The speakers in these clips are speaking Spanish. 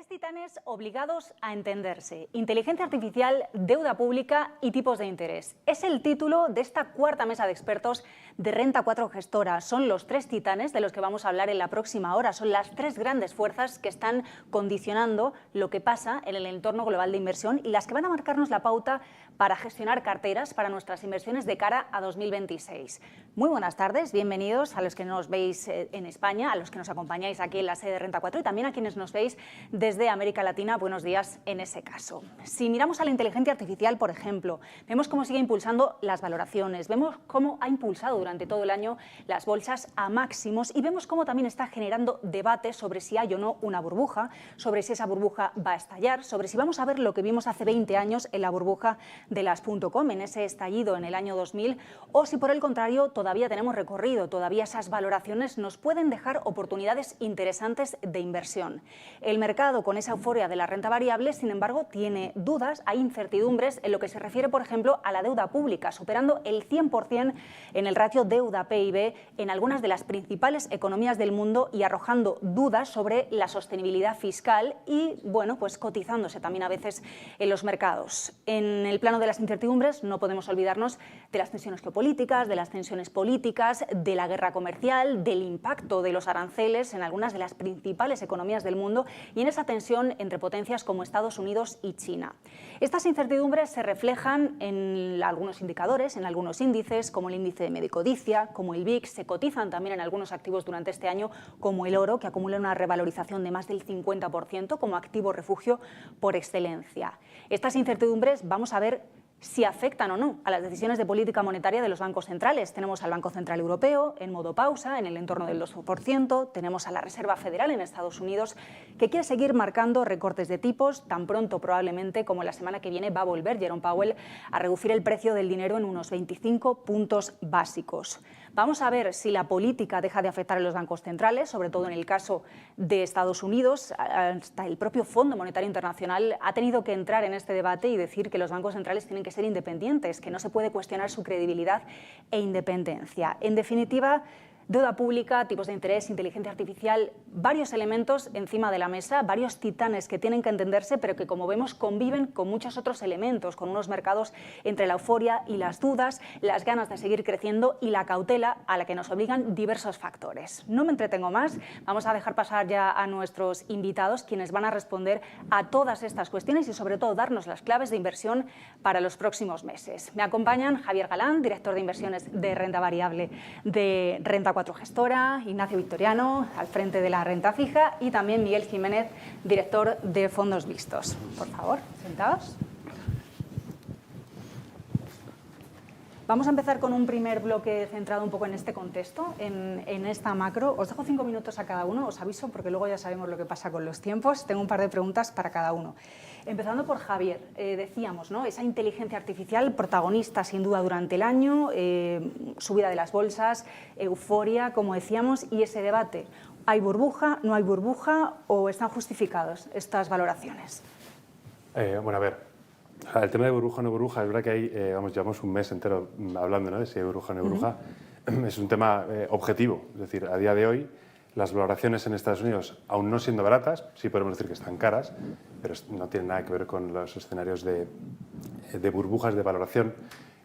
Tres titanes obligados a entenderse: inteligencia artificial, deuda pública y tipos de interés. Es el título de esta cuarta mesa de expertos de Renta 4 Gestora. Son los tres titanes de los que vamos a hablar en la próxima hora. Son las tres grandes fuerzas que están condicionando lo que pasa en el entorno global de inversión y las que van a marcarnos la pauta para gestionar carteras para nuestras inversiones de cara a 2026. Muy buenas tardes, bienvenidos a los que nos veis en España, a los que nos acompañáis aquí en la sede de Renta 4 y también a quienes nos veis desde América Latina. Buenos días en ese caso. Si miramos a la inteligencia artificial, por ejemplo, vemos cómo sigue impulsando las valoraciones, vemos cómo ha impulsado durante todo el año las bolsas a máximos y vemos cómo también está generando debate sobre si hay o no una burbuja, sobre si esa burbuja va a estallar, sobre si vamos a ver lo que vimos hace 20 años en la burbuja de las .com, en ese estallido en el año 2000, o si por el contrario todavía tenemos recorrido, todavía esas valoraciones nos pueden dejar oportunidades interesantes de inversión. El mercado, con esa euforia de la renta variable, sin embargo, tiene dudas, hay incertidumbres en lo que se refiere, por ejemplo, a la deuda pública, superando el 100% en el ratio deuda-PIB en algunas de las principales economías del mundo y arrojando dudas sobre la sostenibilidad fiscal y, bueno, pues cotizándose también a veces en los mercados. En el plano de las incertidumbres no podemos olvidarnos de las tensiones geopolíticas, de las tensiones políticas, de la guerra comercial, del impacto de los aranceles en algunas de las principales economías del mundo y en esa tensión entre potencias como Estados Unidos y China. Estas incertidumbres se reflejan en algunos indicadores, en algunos índices, como el índice de codicia, como el VIX, se cotizan también en algunos activos durante este año, como el oro, que acumula una revalorización de más del 50% como activo refugio por excelencia. Estas incertidumbres vamos a ver si afectan o no a las decisiones de política monetaria de los bancos centrales. Tenemos al Banco Central Europeo en modo pausa, en el entorno del 2%, tenemos a la Reserva Federal en Estados Unidos, que quiere seguir marcando recortes de tipos, tan pronto probablemente como la semana que viene va a volver Jerome Powell a reducir el precio del dinero en unos 25 puntos básicos. Vamos a ver si la política deja de afectar a los bancos centrales, sobre todo en el caso de Estados Unidos. Hasta el propio Fondo Monetario Internacional ha tenido que entrar en este debate y decir que los bancos centrales tienen que ser independientes, que no se puede cuestionar su credibilidad e independencia. En definitiva, deuda pública, tipos de interés, inteligencia artificial, varios elementos encima de la mesa, varios titanes que tienen que entenderse, pero que, como vemos, conviven con muchos otros elementos, con unos mercados entre la euforia y las dudas, las ganas de seguir creciendo y la cautela a la que nos obligan diversos factores. No me entretengo más, vamos a dejar pasar ya a nuestros invitados, quienes van a responder a todas estas cuestiones y, sobre todo, darnos las claves de inversión para los próximos meses. Me acompañan Javier Galán, director de inversiones de renta variable de Renta 4 Gestora, Ignacio Victoriano, al frente de la renta fija, y también Miguel Jiménez, director de Fondos Vistos. Por favor, sentados. Vamos a empezar con un primer bloque centrado un poco en este contexto, en esta macro. Os dejo 5 minutos a cada uno, os aviso, porque luego ya sabemos lo que pasa con los tiempos. Tengo un par de preguntas para cada uno. Empezando por Javier, decíamos, ¿no?, esa inteligencia artificial protagonista sin duda durante el año, subida de las bolsas, euforia, como decíamos, y ese debate. ¿Hay burbuja, no hay burbuja o están justificados estas valoraciones? Bueno, a ver. El tema de burbuja o no burbuja, es verdad que hay, llevamos un mes entero hablando, ¿no?, de si hay burbuja o no hay burbuja. Es un tema objetivo, es decir, a día de hoy las valoraciones en Estados Unidos, aún no siendo baratas, sí podemos decir que están caras, pero no tienen nada que ver con los escenarios de burbujas de valoración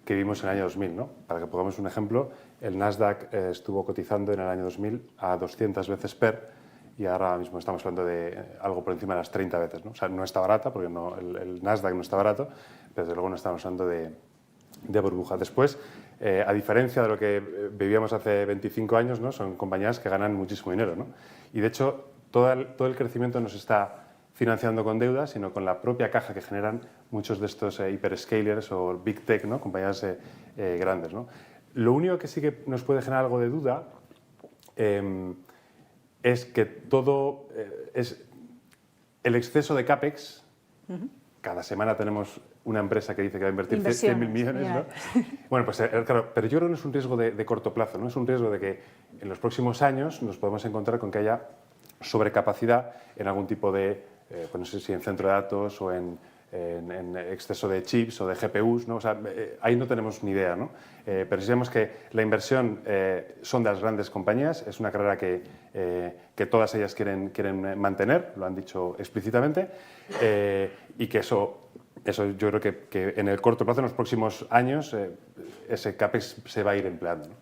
que vimos en el año 2000, ¿no? Para que pongamos un ejemplo, el Nasdaq estuvo cotizando en el año 2000 a 200 veces PER, y ahora mismo estamos hablando de algo por encima de las 30 veces, ¿no? O sea, no está barata, porque el Nasdaq no está barato, pero desde luego no estamos hablando de burbuja. Después, a diferencia de lo que vivíamos hace 25 años, ¿no?, son compañías que ganan muchísimo dinero, ¿no? Y de hecho, todo el crecimiento no se está financiando con deuda, sino con la propia caja que generan muchos de estos hyperscalers o big tech, ¿no?, compañías grandes, ¿no? Lo único que sí que nos puede generar algo de duda es que todo es el exceso de CAPEX. Cada semana tenemos una empresa que dice que va a invertir 100.000 millones, ¿no? Bueno, pues claro, pero yo creo que no es un riesgo de corto plazo, ¿no? Es un riesgo de que en los próximos años nos podemos encontrar con que haya sobrecapacidad en algún tipo de, pues no sé si en centro de datos o en en exceso de chips o de GPUs, ¿no? O sea, ahí no tenemos ni idea, ¿no? Pero sí sabemos que la inversión son de las grandes compañías, es una carrera que todas ellas quieren mantener, lo han dicho explícitamente, y que eso yo creo que en el corto plazo, en los próximos años, ese CAPEX se va a ir empleando, ¿no?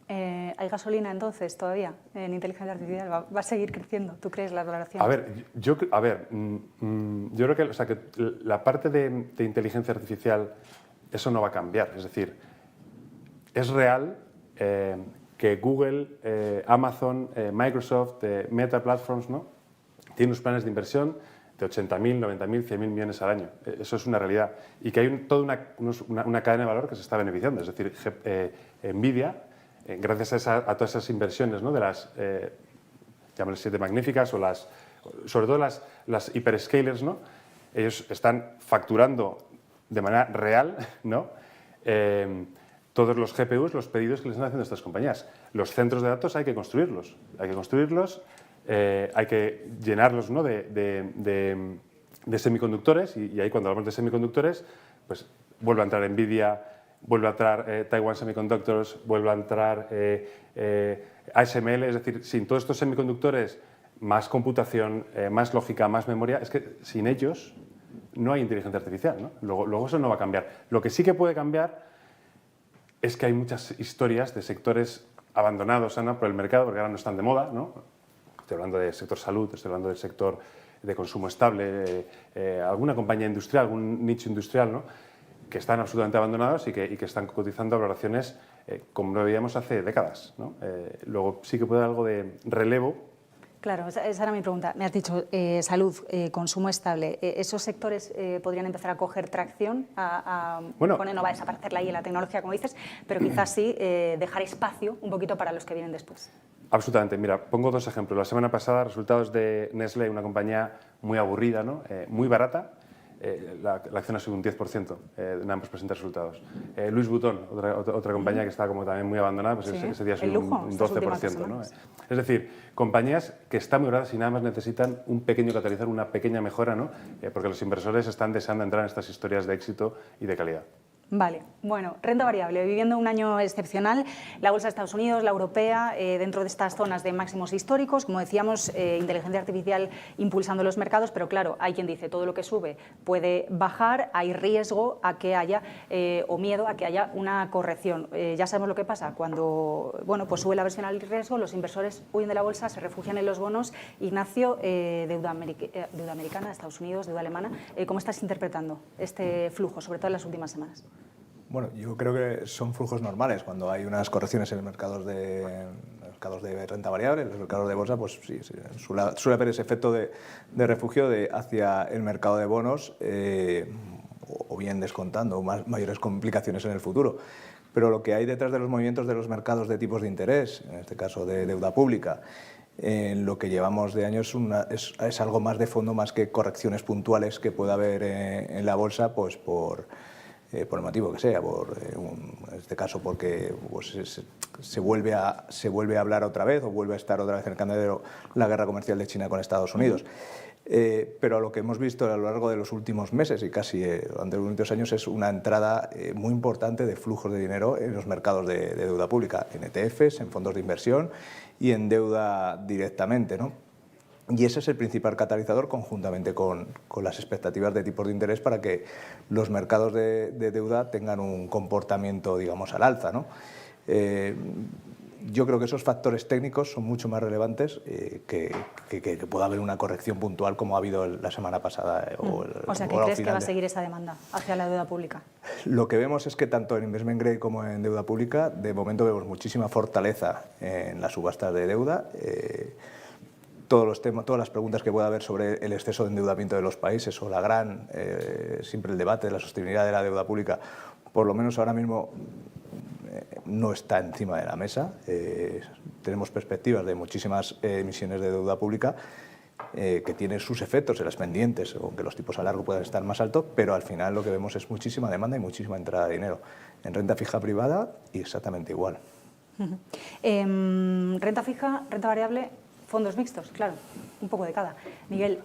¿Hay gasolina entonces todavía en inteligencia artificial? ¿Va a seguir creciendo? ¿Tú crees las valoraciones? Yo creo que, o sea, que la parte de inteligencia artificial, eso no va a cambiar. Es decir, es real que Google, Amazon, Microsoft, Meta Platforms, ¿no?, tienen unos planes de inversión de 80.000, 90.000, 100.000 millones al año. Eso es una realidad. Y que hay toda una cadena de valor que se está beneficiando. Es decir, Nvidia, gracias a todas esas inversiones, ¿no?, de las, llámales 7 magníficas, sobre todo las hyperscalers, ¿no?, ellos están facturando de manera real, ¿no?, todos los GPUs, los pedidos que les están haciendo estas compañías. Los centros de datos hay que construirlos. Hay que llenarlos, ¿no?, de semiconductores, y ahí, cuando hablamos de semiconductores, pues vuelve a entrar Nvidia, vuelve a entrar Taiwan Semiconductors, vuelve a entrar ASML. Es decir, sin todos estos semiconductores, más computación, más lógica, más memoria, es que sin ellos no hay inteligencia artificial, ¿no? Luego eso no va a cambiar. Lo que sí que puede cambiar es que hay muchas historias de sectores abandonados, ¿no?, por el mercado, porque ahora no están de moda, ¿no? Estoy hablando del sector salud, estoy hablando del sector de consumo estable, alguna compañía industrial, algún nicho industrial, ¿no?, que están absolutamente abandonados y que están cotizando a valoraciones como lo veíamos hace décadas, ¿no? Luego sí que puede haber algo de relevo. Claro, esa era mi pregunta. Me has dicho salud, consumo estable. ¿Esos sectores podrían empezar a coger tracción? Bueno, no va a desaparecer la tecnología, como dices, pero quizás sí dejar espacio un poquito para los que vienen después. Absolutamente. Mira, pongo 2 ejemplos. La semana pasada, resultados de Nestlé, una compañía muy aburrida, ¿no?, muy barata. La acción ha subido un 10%, nada más presentar resultados. Louis Vuitton, otra compañía que estaba como también muy abandonada, pues sí, ese día ha subido un 12%, ¿no? Es decir, compañías que están muy baratas y nada más necesitan un pequeño catalizador, una pequeña mejora, ¿no?, porque los inversores están deseando entrar en estas historias de éxito y de calidad. Vale, bueno, renta variable, viviendo un año excepcional, la bolsa de Estados Unidos, la europea, dentro de estas zonas de máximos históricos, como decíamos, inteligencia artificial impulsando los mercados, pero claro, hay quien dice todo lo que sube puede bajar, hay riesgo a que haya, o miedo a que haya una corrección. Ya sabemos lo que pasa, cuando pues sube la versión al riesgo, los inversores huyen de la bolsa, se refugian en los bonos. Ignacio, deuda americana de Estados Unidos, deuda alemana, ¿cómo estás interpretando este flujo, sobre todo en las últimas semanas? Bueno, yo creo que son flujos normales. Cuando hay unas correcciones en los mercados de renta variable, en los mercados de bolsa, pues sí, suele haber ese efecto de refugio hacia el mercado de bonos, o bien descontando mayores complicaciones en el futuro. Pero lo que hay detrás de los movimientos de los mercados de tipos de interés, en este caso de deuda pública, en lo que llevamos de año es algo más de fondo, más que correcciones puntuales que pueda haber en la bolsa, pues por el motivo que sea, en este caso porque pues, se vuelve a hablar otra vez, o vuelve a estar otra vez en el candelero la guerra comercial de China con Estados Unidos. Pero lo que hemos visto a lo largo de los últimos meses y casi durante los últimos años es una entrada muy importante de flujos de dinero en los mercados de deuda pública, en ETFs, en fondos de inversión y en deuda directamente, ¿no? Y ese es el principal catalizador, conjuntamente con las expectativas de tipos de interés, para que los mercados de deuda tengan un comportamiento, digamos, al alza, ¿no? Yo creo que esos factores técnicos son mucho más relevantes que pueda haber una corrección puntual como ha habido la semana pasada. O sea, ¿qué crees que va a seguir esa demanda hacia la deuda pública? Lo que vemos es que tanto en investment grade como en deuda pública, de momento vemos muchísima fortaleza en las subastas de deuda. Todas las preguntas que pueda haber sobre el exceso de endeudamiento de los países o siempre el debate de la sostenibilidad de la deuda pública, por lo menos ahora mismo no está encima de la mesa. Tenemos perspectivas de muchísimas emisiones de deuda pública que tienen sus efectos en las pendientes, aunque los tipos a largo puedan estar más altos, pero al final lo que vemos es muchísima demanda y muchísima entrada de dinero. En renta fija privada, y exactamente igual. Renta fija, renta variable, Fondos mixtos, claro, un poco de cada. Miguel,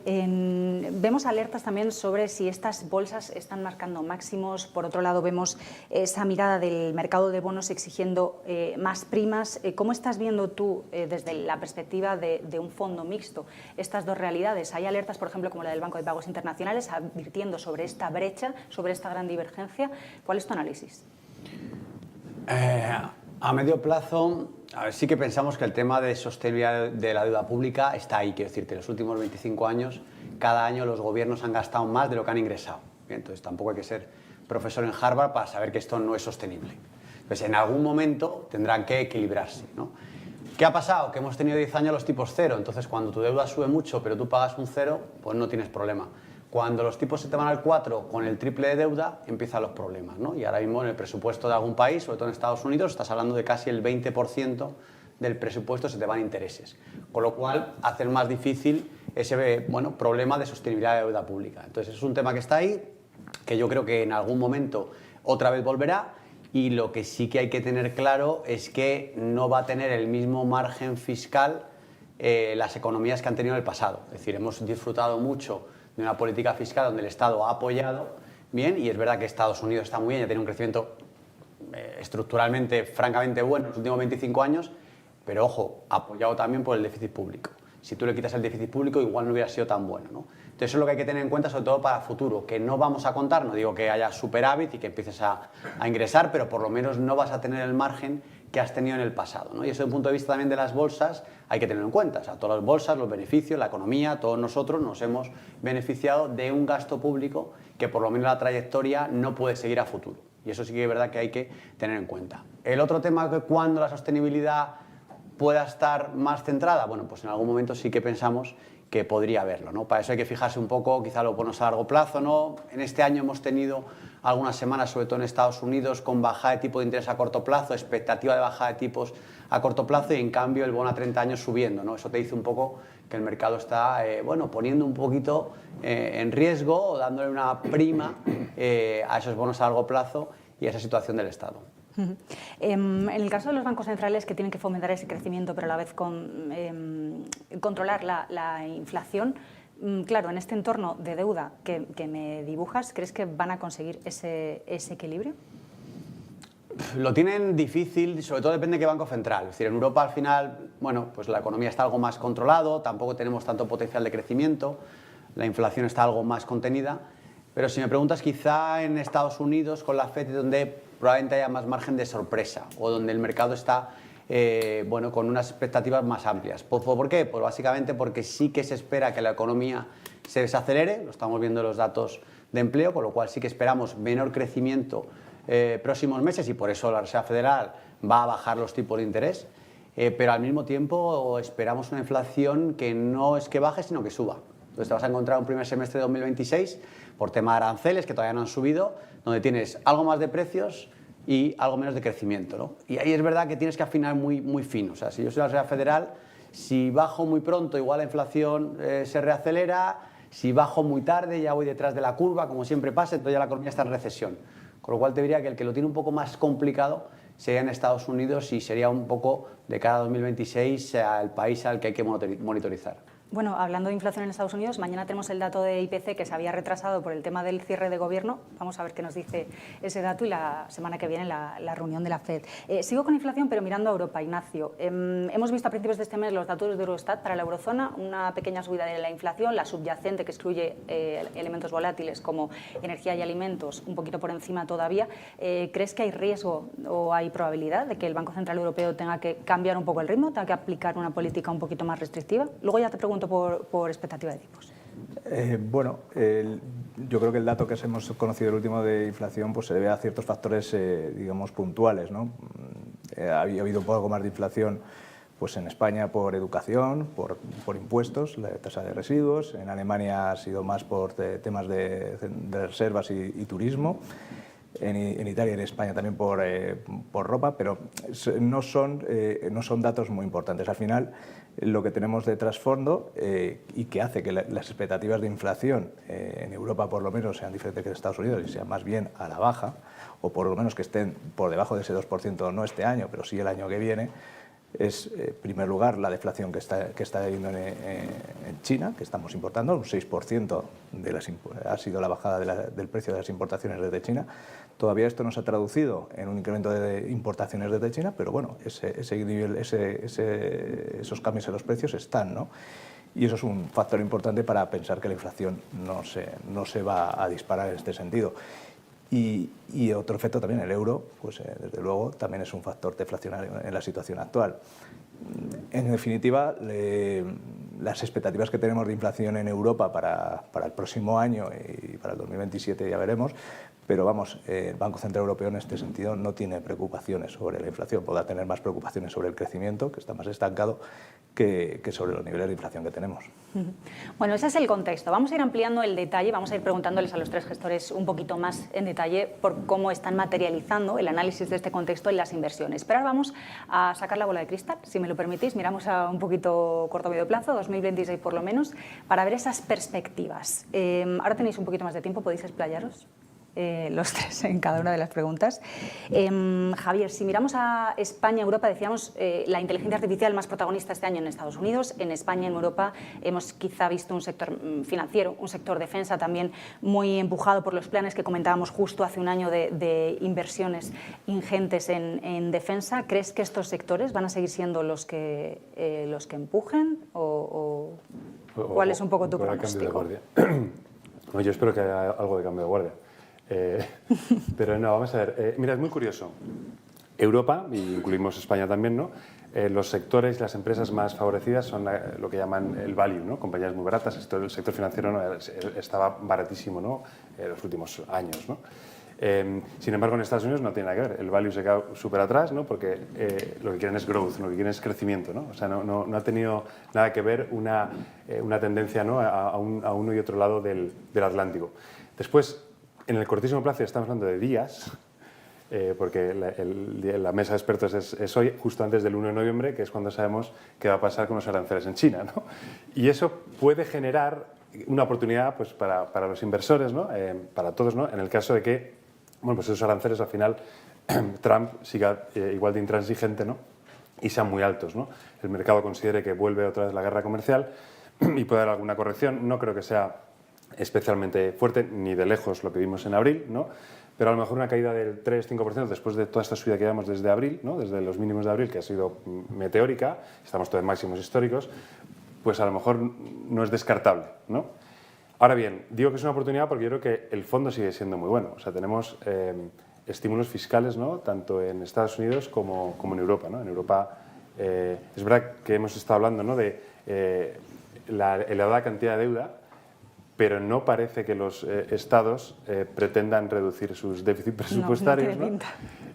vemos alertas también sobre si estas bolsas están marcando máximos. Por otro lado, vemos esa mirada del mercado de bonos exigiendo más primas. ¿Cómo estás viendo tú, desde la perspectiva de un fondo mixto, estas dos realidades? Hay alertas, por ejemplo, como la del Banco de Pagos Internacionales, advirtiendo sobre esta brecha, sobre esta gran divergencia. ¿Cuál es tu análisis? A medio plazo, sí que pensamos que el tema de sostenibilidad de la deuda pública está ahí. Quiero decirte, en los últimos 25 años, cada año los gobiernos han gastado más de lo que han ingresado. Bien, entonces tampoco hay que ser profesor en Harvard para saber que esto no es sostenible. Pues en algún momento tendrán que equilibrarse, ¿no? ¿Qué ha pasado? Que hemos tenido 10 años los tipos cero. Entonces, cuando tu deuda sube mucho, pero tú pagas un cero, pues no tienes problema. Cuando los tipos se te van al 4 con el triple de deuda, empiezan los problemas, ¿no? Y ahora mismo en el presupuesto de algún país, sobre todo en Estados Unidos, estás hablando de casi el 20% del presupuesto se te van intereses. Con lo cual, hacer más difícil ese problema de sostenibilidad de deuda pública. Entonces, es un tema que está ahí, que yo creo que en algún momento otra vez volverá. Y lo que sí que hay que tener claro es que no va a tener el mismo margen fiscal las economías que han tenido en el pasado. Es decir, hemos disfrutado mucho de una política fiscal donde el Estado ha apoyado bien, y es verdad que Estados Unidos está muy bien, ya tiene un crecimiento estructuralmente francamente bueno en los últimos 25 años, pero ojo, apoyado también por el déficit público. Si tú le quitas el déficit público, igual no hubiera sido tan bueno, ¿no? Entonces eso es lo que hay que tener en cuenta, sobre todo para el futuro, que no vamos a contar, no digo que haya superávit y que empieces a ingresar, pero por lo menos no vas a tener el margen que has tenido en el pasado, ¿no? Y eso desde el punto de vista también de las bolsas hay que tenerlo en cuenta. O sea, todas las bolsas, los beneficios, la economía, todos nosotros nos hemos beneficiado de un gasto público que por lo menos la trayectoria no puede seguir a futuro. Y eso sí que es verdad que hay que tener en cuenta. El otro tema, que cuando la sostenibilidad pueda estar más centrada, bueno, pues en algún momento sí que pensamos que podría haberlo, ¿no? Para eso hay que fijarse un poco, quizá los bonos a largo plazo, ¿no? En este año hemos tenido algunas semanas, sobre todo en Estados Unidos, con bajada de tipo de interés a corto plazo, expectativa de bajada de tipos a corto plazo, y en cambio el bono a 30 años subiendo, ¿no? Eso te dice un poco que el mercado está poniendo un poquito en riesgo, o dándole una prima a esos bonos a largo plazo y a esa situación del Estado. En el caso de los bancos centrales, que tienen que fomentar ese crecimiento pero a la vez controlar la inflación, claro, en este entorno de deuda que me dibujas, ¿crees que van a conseguir ese equilibrio? Lo tienen difícil, sobre todo depende de qué banco central. Es decir, en Europa al final, bueno, pues la economía está algo más controlado, tampoco tenemos tanto potencial de crecimiento, la inflación está algo más contenida, pero si me preguntas, quizá en Estados Unidos con la FED, donde probablemente haya más margen de sorpresa, o donde el mercado está con unas expectativas más amplias. ¿Por qué? Pues básicamente porque sí que se espera que la economía se desacelere, lo estamos viendo en los datos de empleo, con lo cual sí que esperamos menor crecimiento próximos meses, y por eso la Reserva Federal va a bajar los tipos de interés, pero al mismo tiempo esperamos una inflación que no es que baje, sino que suba. Entonces te vas a encontrar un primer semestre de 2026 por tema de aranceles, que todavía no han subido, donde tienes algo más de precios y algo menos de crecimiento, ¿no? Y ahí es verdad que tienes que afinar muy, muy fino. O sea, si yo soy la Reserva Federal, si bajo muy pronto, igual la inflación se reacelera. Si bajo muy tarde, ya voy detrás de la curva, como siempre pasa, entonces ya la economía está en recesión. Con lo cual te diría que el que lo tiene un poco más complicado sería en Estados Unidos, y sería un poco de cara a 2026 el país al que hay que monitorizar. Bueno, hablando de inflación en Estados Unidos, mañana tenemos el dato de IPC que se había retrasado por el tema del cierre de gobierno. Vamos a ver qué nos dice ese dato, y la semana que viene la reunión de la FED. Sigo con inflación, pero mirando a Europa, Ignacio. Hemos visto a principios de este mes los datos de Eurostat para la eurozona, una pequeña subida de la inflación, la subyacente, que excluye elementos volátiles como energía y alimentos, un poquito por encima todavía. ¿Crees que hay riesgo o hay probabilidad de que el Banco Central Europeo tenga que cambiar un poco el ritmo, tenga que aplicar una política un poquito más restrictiva? Luego ya te pregunto por expectativa de tipos. Yo creo que el dato que hemos conocido, el último de inflación, pues se debe a ciertos factores, digamos, puntuales, ¿no? Ha habido un poco más de inflación pues en España por educación, por impuestos, la tasa de residuos. En Alemania ha sido más por temas de reservas y turismo. En Italia y en España también por ropa, pero no son datos muy importantes. Al final, lo que tenemos de trasfondo y que hace que las expectativas de inflación en Europa por lo menos sean diferentes que en Estados Unidos y sean más bien a la baja, o por lo menos que estén por debajo de ese 2%, no este año, pero sí el año que viene, es, en primer lugar, la deflación que está habiendo en China, que estamos importando, un 6% ha sido la bajada del precio de las importaciones desde China. Todavía esto no se ha traducido en un incremento de importaciones desde China, pero bueno, esos cambios en los precios están, ¿no? Y eso es un factor importante para pensar que la inflación no se va a disparar en este sentido. Y otro efecto también, el euro, pues desde luego también es un factor deflacionario en la situación actual. En definitiva, las expectativas que tenemos de inflación en Europa para el próximo año y para el 2027 ya veremos, pero vamos, el Banco Central Europeo en este sentido no tiene preocupaciones sobre la inflación, podrá tener más preocupaciones sobre el crecimiento, que está más estancado, que sobre los niveles de inflación que tenemos. Bueno, ese es el contexto. Vamos a ir ampliando el detalle, vamos a ir preguntándoles a los tres gestores un poquito más en detalle por cómo están materializando el análisis de este contexto en las inversiones. Pero ahora vamos a sacar la bola de cristal, si me lo permitís, miramos a un poquito corto o medio plazo, 2026 por lo menos, para ver esas perspectivas. Ahora tenéis un poquito más de tiempo, podéis explayaros. Los tres en cada una de las preguntas. Javier, si miramos a España, Europa, decíamos la inteligencia artificial más protagonista este año en Estados Unidos, en España, en Europa, hemos quizá visto un sector financiero, un sector defensa también muy empujado por los planes que comentábamos justo hace un año de inversiones ingentes en defensa. ¿Crees que estos sectores van a seguir siendo los que empujen o cuál es un poco tu pronóstico? No, yo espero que haya algo de cambio de guardia. Pero no, vamos a ver. Mira, es muy curioso. Europa, y incluimos España también, ¿no? Los sectores y las empresas más favorecidas son lo que llaman el value, ¿no? Compañías muy baratas. El sector financiero, ¿no?, estaba baratísimo, ¿no?, en los últimos años, ¿no? Sin embargo, en Estados Unidos no tiene nada que ver. El value se queda súper atrás, ¿no?, porque lo que quieren es growth, lo que quieren es crecimiento, ¿no? O sea, no ha tenido nada que ver una tendencia, ¿no?, a uno y otro lado del Atlántico. Después, en el cortísimo plazo, estamos hablando de días, porque la mesa de expertos es hoy, justo antes del 1 de noviembre, que es cuando sabemos qué va a pasar con los aranceles en China, ¿no? Y eso puede generar una oportunidad, pues, para los inversores, ¿no?, para todos, ¿no?, en el caso de que, bueno, pues esos aranceles al final Trump siga igual de intransigente, ¿no?, y sean muy altos, ¿no? El mercado considere que vuelve otra vez la guerra comercial y puede haber alguna corrección. No creo que sea especialmente fuerte, ni de lejos lo que vimos en abril, ¿no? Pero a lo mejor una caída del 3-5% después de toda esta subida que llevamos desde abril, ¿no?, desde los mínimos de abril, que ha sido meteórica, estamos todos en máximos históricos, pues a lo mejor no es descartable, ¿no? Ahora bien, digo que es una oportunidad porque yo creo que el fondo sigue siendo muy bueno. O sea, tenemos estímulos fiscales, ¿no?, tanto en Estados Unidos como en Europa, ¿no? En Europa es verdad que hemos estado hablando, ¿no?, de la elevada cantidad de deuda, pero no parece que los estados pretendan reducir sus déficits presupuestarios, ¿no?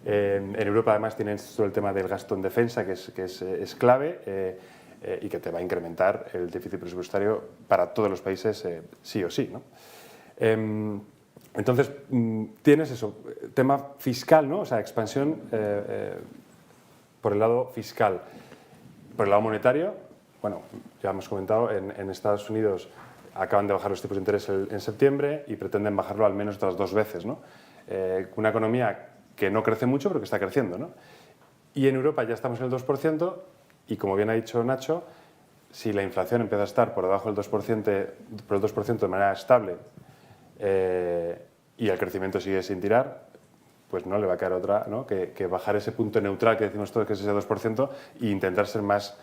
En Europa, además, tienen todo el tema del gasto en defensa, que es clave y que te va a incrementar el déficit presupuestario para todos los países sí o sí, ¿no? Entonces, tienes eso, tema fiscal, ¿no? O sea, expansión por el lado fiscal. Por el lado monetario, bueno, ya hemos comentado, en Estados Unidos acaban de bajar los tipos de interés en septiembre y pretenden bajarlo al menos otras 2 veces, ¿no? Una economía que no crece mucho, pero que está creciendo, ¿no? Y en Europa ya estamos en el 2%, y como bien ha dicho Nacho, si la inflación empieza a estar por debajo del 2%, de manera estable y el crecimiento sigue sin tirar, pues no le va a quedar otra, ¿no?, que bajar ese punto neutral que decimos todos que es ese 2% e intentar ser más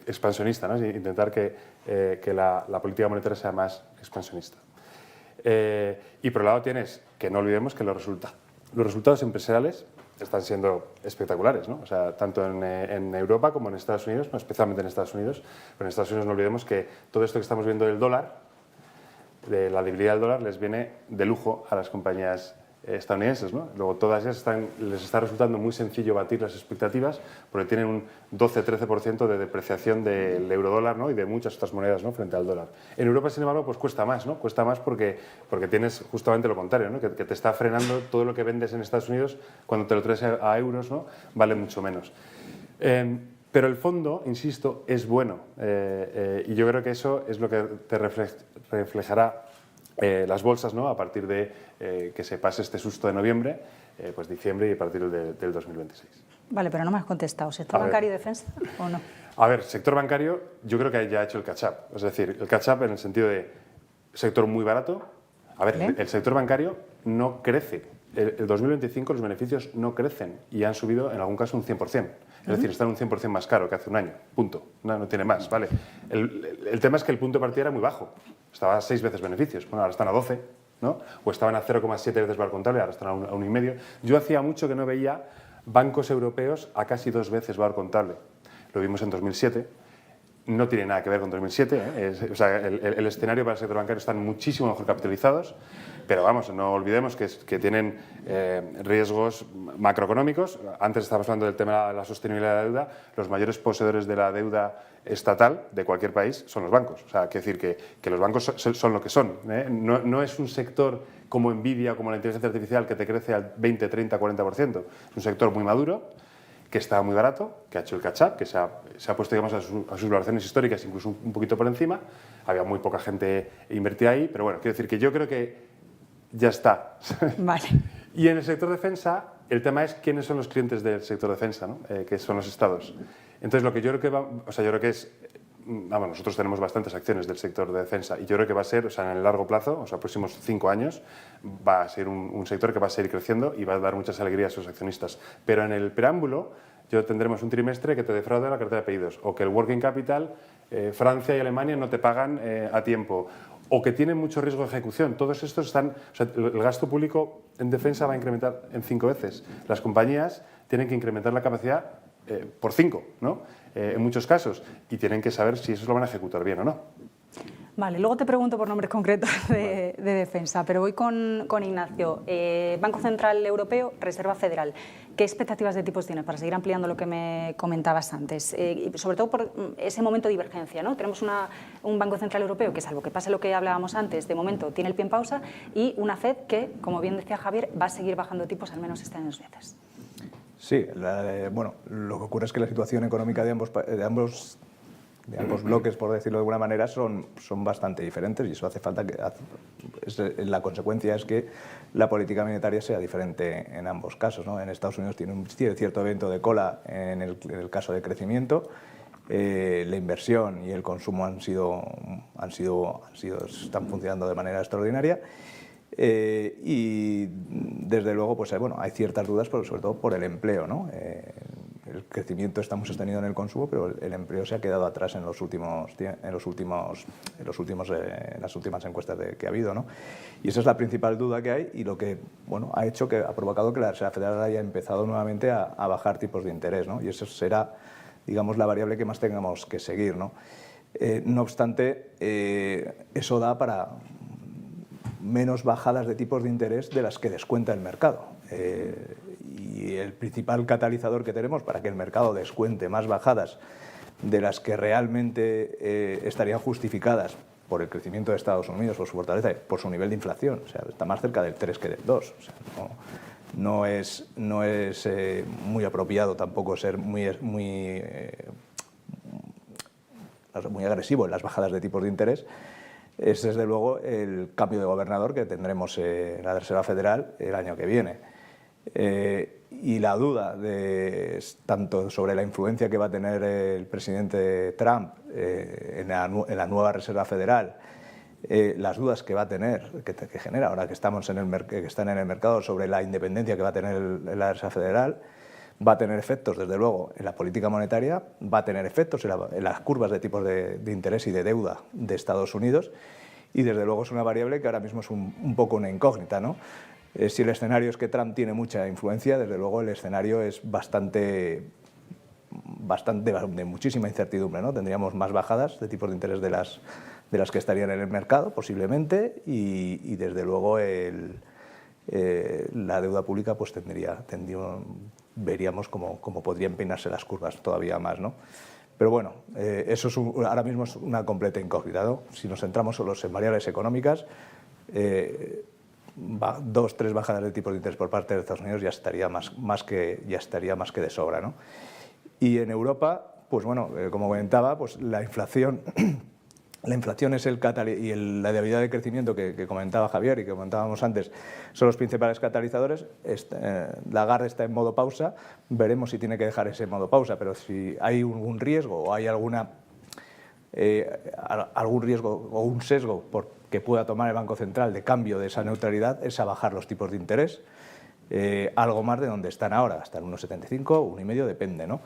expansionista, ¿no? Intentar que la política monetaria sea más expansionista. Y por el lado tienes, que no olvidemos, que los resultados empresariales están siendo espectaculares, ¿no? O sea, tanto en Europa como en Estados Unidos, no, especialmente en Estados Unidos, pero en Estados Unidos no olvidemos que todo esto que estamos viendo del dólar, de la debilidad del dólar, les viene de lujo a las compañías estadounidenses, ¿no? Luego todas ellas les está resultando muy sencillo batir las expectativas porque tienen un 12-13% de depreciación del eurodólar, ¿no?, y de muchas otras monedas, ¿no?, frente al dólar. En Europa, sin embargo, pues cuesta más, ¿no? Cuesta más porque tienes justamente lo contrario, ¿no?, que te está frenando todo lo que vendes en Estados Unidos, cuando te lo traes a euros, ¿no?, vale mucho menos. Pero el fondo, insisto, es bueno y yo creo que eso es lo que te reflejará las bolsas, ¿no?, a partir de que se pase este susto de noviembre, pues diciembre y a partir del 2026. Vale, pero no me has contestado. ¿Sector bancario y defensa o no? A ver, sector bancario, yo creo que ya ha hecho el catch-up. Es decir, el catch-up en el sentido de sector muy barato. A ver, el sector bancario no crece. El 2025 los beneficios no crecen y han subido en algún caso un 100%. Es decir, están un 100% más caro que hace un año. Punto. No tiene más, ¿vale? El tema es que el punto de partida era muy bajo. Estaba a 6 veces beneficios. Bueno, ahora están a 12, ¿no? O estaban a 0,7 veces valor contable, ahora están a 1,5. Yo hacía mucho que no veía bancos europeos a casi 2 veces valor contable. Lo vimos en 2007. No tiene nada que ver con 2007. O sea, el escenario para el sector bancario están muchísimo mejor capitalizados, pero vamos, no olvidemos que tienen riesgos macroeconómicos. Antes estábamos hablando del tema de la sostenibilidad de la deuda. Los mayores poseedores de la deuda estatal de cualquier país son los bancos. O sea, quiere decir que los bancos son lo que son. No es un sector como Nvidia, como la inteligencia artificial, que te crece al 20, 30, 40%. Es un sector muy maduro, que está muy barato, que ha hecho el catch-up, que se ha puesto, digamos, a sus valoraciones históricas incluso un poquito por encima. Había muy poca gente invertida ahí, pero bueno, quiero decir que yo creo que ya está. Vale. Y en el sector defensa, el tema es quiénes son los clientes del sector defensa, ¿no? Que son los estados. Entonces, lo que yo creo que yo creo que es, vamos, nosotros tenemos bastantes acciones del sector de defensa y yo creo que va a ser, o sea, en el largo plazo, o sea, próximos 5 años, va a ser un sector que va a seguir creciendo y va a dar muchas alegrías a sus accionistas. Pero en el preámbulo, tendremos un trimestre que te defrauda la cartera de pedidos, o que el working capital, Francia y Alemania no te pagan a tiempo, o que tienen mucho riesgo de ejecución. Todos estos están, o sea, el gasto público en defensa va a incrementar en 5 veces. Las compañías tienen que incrementar la capacidad por 5, ¿no? En muchos casos, y tienen que saber si eso lo van a ejecutar bien o no. Vale, luego te pregunto por nombres concretos de defensa, pero voy con Ignacio. Banco Central Europeo, Reserva Federal. ¿Qué expectativas de tipos tienes para seguir ampliando lo que me comentabas antes? Y sobre todo por ese momento de divergencia, ¿no? Tenemos un Banco Central Europeo que, salvo que pase lo que hablábamos antes, de momento tiene el pie en pausa, y una FED que, como bien decía Javier, va a seguir bajando tipos al menos este año 2 veces. Sí, bueno, lo que ocurre es que la situación económica de ambos bloques, por decirlo de alguna manera, son bastante diferentes y eso hace falta que... La consecuencia es que la política monetaria sea diferente en ambos casos, ¿no? En Estados Unidos tiene cierto evento de cola en el caso de crecimiento. La inversión y el consumo están funcionando de manera extraordinaria. Y desde luego, pues bueno, hay ciertas dudas, pero sobre todo por el empleo, ¿no? El crecimiento está muy sostenido en el consumo, pero el empleo se ha quedado atrás en las últimas encuestas que ha habido, ¿no? Y esa es la principal duda que hay y lo que, bueno, ha provocado que la Reserva Federal haya empezado nuevamente a bajar tipos de interés, ¿no? Y eso será, digamos, la variable que más tengamos que seguir, ¿no? No obstante, eso da para menos bajadas de tipos de interés de las que descuenta el mercado. Y el principal catalizador que tenemos para que el mercado descuente más bajadas de las que realmente estarían justificadas por el crecimiento de Estados Unidos, por su fortaleza, por su nivel de inflación, o sea, está más cerca del 3 que del 2. O sea, no es muy apropiado tampoco ser muy agresivo en las bajadas de tipos de interés. Es desde luego el cambio de gobernador que tendremos en la Reserva Federal el año que viene. Y la duda tanto sobre la influencia que va a tener el presidente Trump en la nueva Reserva Federal, las dudas que va a tener, que genera ahora que están en el mercado sobre la independencia que va a tener la Reserva Federal, va a tener efectos, desde luego, en la política monetaria, va a tener efectos en las curvas de tipos de interés y de deuda de Estados Unidos, y desde luego es una variable que ahora mismo es un poco una incógnita, ¿no? Si el escenario es que Trump tiene mucha influencia, desde luego el escenario es bastante de muchísima incertidumbre, ¿no? Tendríamos más bajadas de tipos de interés de las que estarían en el mercado, posiblemente, y desde luego la deuda pública pues veríamos cómo podrían peinarse las curvas todavía más, ¿no? Pero bueno, eso ahora mismo es una completa incógnita, ¿no? Si nos centramos solo en variables económicas, 2 o 3 bajadas de tipos de interés por parte de Estados Unidos ya estaría más que de sobra, ¿no? Y en Europa, pues bueno, como comentaba, pues la inflación La inflación es la debilidad de crecimiento que comentaba Javier y que comentábamos antes son los principales catalizadores. Lagarde está en modo pausa, veremos si tiene que dejar ese modo pausa, pero si hay un riesgo o hay algún riesgo o un sesgo que pueda tomar el Banco Central de cambio de esa neutralidad es a bajar los tipos de interés, algo más de donde están ahora, hasta el 1,75, 1,5, depende, ¿no?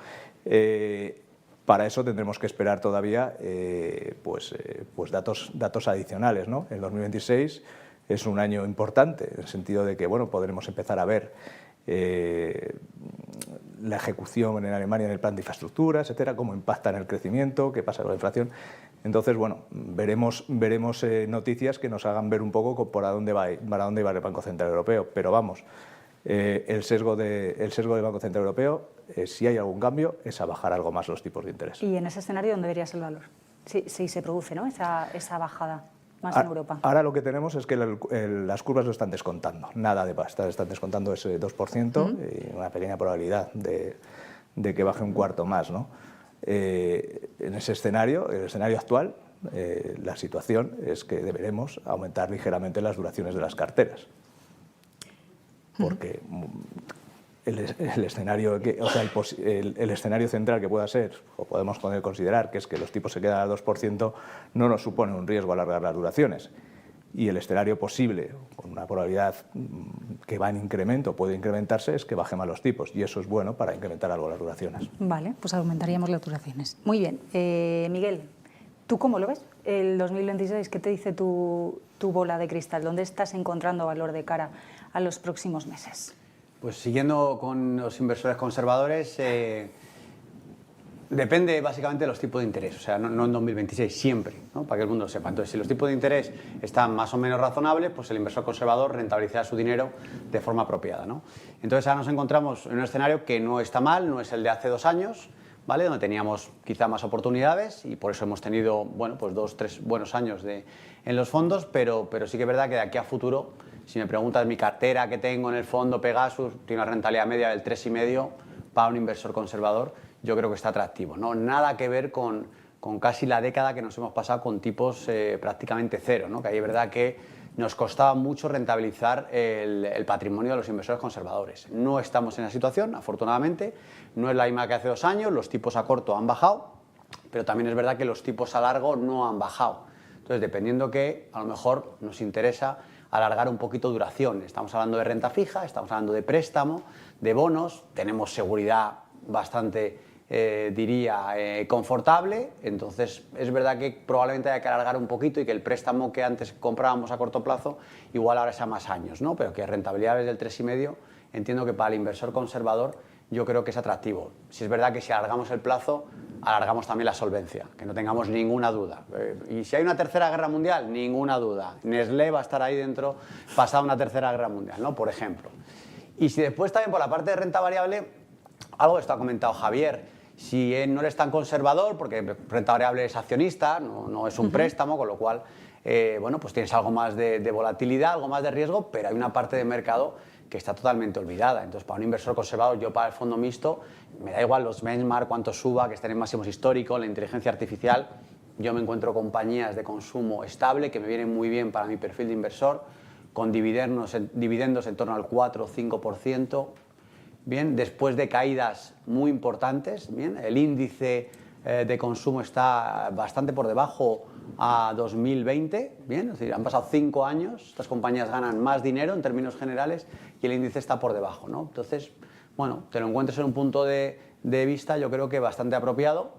Para eso tendremos que esperar todavía pues datos adicionales, ¿no? El 2026 es un año importante, en el sentido de que bueno, podremos empezar a ver la ejecución en Alemania en el plan de infraestructura, etcétera, cómo impacta en el crecimiento, qué pasa con la inflación. Entonces, bueno, veremos noticias que nos hagan ver un poco para dónde va el Banco Central Europeo. Pero vamos, el sesgo del Banco Central Europeo, si hay algún cambio, es a bajar algo más los tipos de interés. Y en ese escenario, ¿dónde verías el valor? Si se produce, ¿no?, esa bajada más en Europa. Ahora lo que tenemos es que las curvas lo están descontando, nada de pasta, están descontando ese 2% y una pequeña probabilidad de que baje un cuarto más, ¿no? En ese escenario, el escenario actual, la situación es que deberemos aumentar ligeramente las duraciones de las carteras. Porque el escenario central que pueda ser, o podemos considerar, que es que los tipos se quedan al 2%, no nos supone un riesgo alargar las duraciones. Y el escenario posible, con una probabilidad que va en incremento, puede incrementarse, es que baje más los tipos. Y eso es bueno para incrementar algo las duraciones. Vale, pues aumentaríamos las duraciones. Muy bien. Miguel, ¿tú cómo lo ves? El 2026, ¿qué te dice tu bola de cristal? ¿Dónde estás encontrando valor de cara a los próximos meses? Pues siguiendo con los inversores conservadores, depende básicamente de los tipos de interés, o sea, no en 2026, siempre, ¿no?, para que el mundo lo sepa. Entonces, si los tipos de interés están más o menos razonables, pues el inversor conservador rentabilizará su dinero de forma apropiada, ¿no? Entonces, ahora nos encontramos en un escenario que no está mal, no es el de hace 2 años, ¿vale?, donde teníamos quizá más oportunidades y por eso hemos tenido, bueno, pues 2 o 3 buenos años en los fondos, pero sí que es verdad que de aquí a futuro, si me preguntas mi cartera que tengo en el fondo Pegasus, tiene una rentabilidad media del 3,5 para un inversor conservador, yo creo que está atractivo, ¿no? Nada que ver con casi la década que nos hemos pasado con tipos prácticamente cero, ¿no? Que ahí es verdad que nos costaba mucho rentabilizar el patrimonio de los inversores conservadores. No estamos en esa situación, afortunadamente, no es la misma que hace 2 años, los tipos a corto han bajado, pero también es verdad que los tipos a largo no han bajado. Entonces, dependiendo que a lo mejor nos interesa alargar un poquito duración. Estamos hablando de renta fija, estamos hablando de préstamo, de bonos, tenemos seguridad bastante, diría, confortable, entonces es verdad que probablemente haya que alargar un poquito y que el préstamo que antes comprábamos a corto plazo igual ahora sea más años, ¿no? Pero que rentabilidades del 3,5, entiendo que para el inversor conservador yo creo que es atractivo. Si es verdad que si alargamos el plazo, alargamos también la solvencia, que no tengamos ninguna duda. Y si hay una tercera guerra mundial, ninguna duda. Nestlé va a estar ahí dentro pasada una tercera guerra mundial, ¿no?, por ejemplo. Y si después también por la parte de renta variable, algo de esto ha comentado Javier, si no eres tan conservador, porque renta variable es accionista, no es un préstamo, con lo cual, bueno, pues tienes algo más de volatilidad, algo más de riesgo, pero hay una parte de mercado que está totalmente olvidada. Entonces, para un inversor conservador, yo para el fondo mixto, me da igual los benchmark, cuánto suba, que estén en máximos históricos, la inteligencia artificial. Yo me encuentro compañías de consumo estable que me vienen muy bien para mi perfil de inversor, con dividendos en torno al 4 o 5%. Bien, después de caídas muy importantes, bien, el índice de consumo está bastante por debajo a 2020, bien, es decir, han pasado 5 años, estas compañías ganan más dinero en términos generales y el índice está por debajo, ¿no? Entonces, bueno, te lo encuentras en un punto de vista, yo creo que bastante apropiado,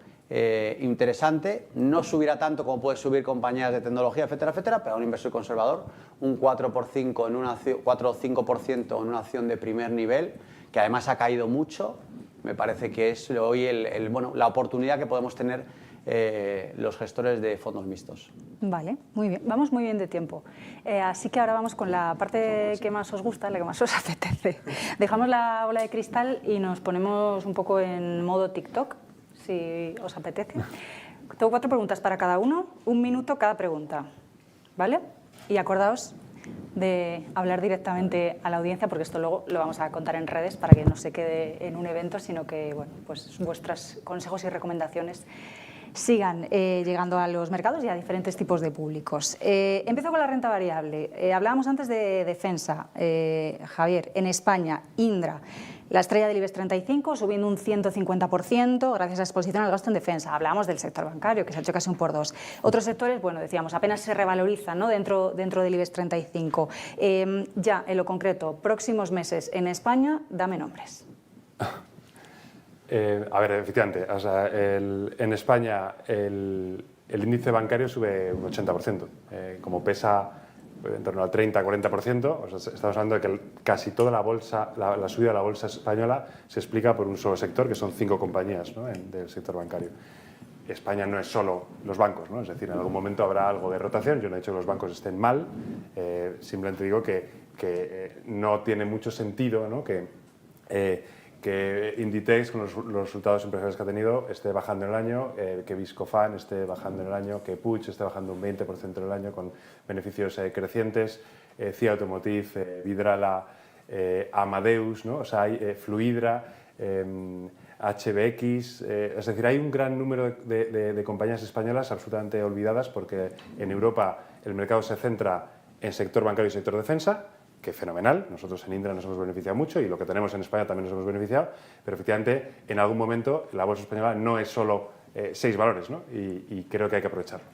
interesante, no subirá tanto como puede subir compañías de tecnología, etcétera, etcétera, pero a un inversor conservador, un 4 o 5% en una acción de primer nivel, que además ha caído mucho, me parece que es hoy bueno, la oportunidad que podemos tener los gestores de fondos mixtos. Vale, muy bien. Vamos muy bien de tiempo. Así que ahora vamos con la parte que más os gusta, la que más os apetece. Dejamos la bola de cristal y nos ponemos un poco en modo TikTok, si os apetece. Tengo 4 preguntas para cada uno, 1 minuto cada pregunta, ¿vale? Y acordaos de hablar directamente a la audiencia, porque esto luego lo vamos a contar en redes para que no se quede en un evento, sino que, bueno, pues vuestros consejos y recomendaciones sigan llegando a los mercados y a diferentes tipos de públicos. Empiezo con la renta variable. Hablábamos antes de defensa, Javier. En España, Indra, la estrella del IBEX 35, subiendo un 150% gracias a exposición al gasto en defensa. Hablábamos del sector bancario, que se ha hecho casi un por dos. Otros sectores, bueno, decíamos, apenas se revalorizan, ¿no?, dentro del IBEX 35. Ya, en lo concreto, próximos meses en España, dame nombres. A ver, efectivamente, o sea, en España el índice bancario sube un 80%, como pesa en torno al 30-40%, o sea, estamos hablando de que casi toda la bolsa, la subida de la bolsa española se explica por un solo sector, que son 5 compañías, ¿no?, del sector bancario. España no es solo los bancos, ¿no? Es decir, en algún momento habrá algo de rotación. Yo no he dicho que los bancos estén mal, simplemente digo que no tiene mucho sentido, ¿no?, que Inditex, con los resultados empresariales que ha tenido, esté bajando en el año, que Viscofan esté bajando en el año, que Puig esté bajando un 20% en el año con beneficios crecientes, CIA Automotive, Vidrala, Amadeus, ¿no? O sea, hay Fluidra, HBX, es decir, hay un gran número de compañías españolas absolutamente olvidadas porque en Europa el mercado se centra en sector bancario y sector defensa, que fenomenal, nosotros en Indra nos hemos beneficiado mucho y lo que tenemos en España también nos hemos beneficiado, pero efectivamente en algún momento la bolsa española no es solo 6 valores, ¿no? Y creo que hay que aprovecharlo.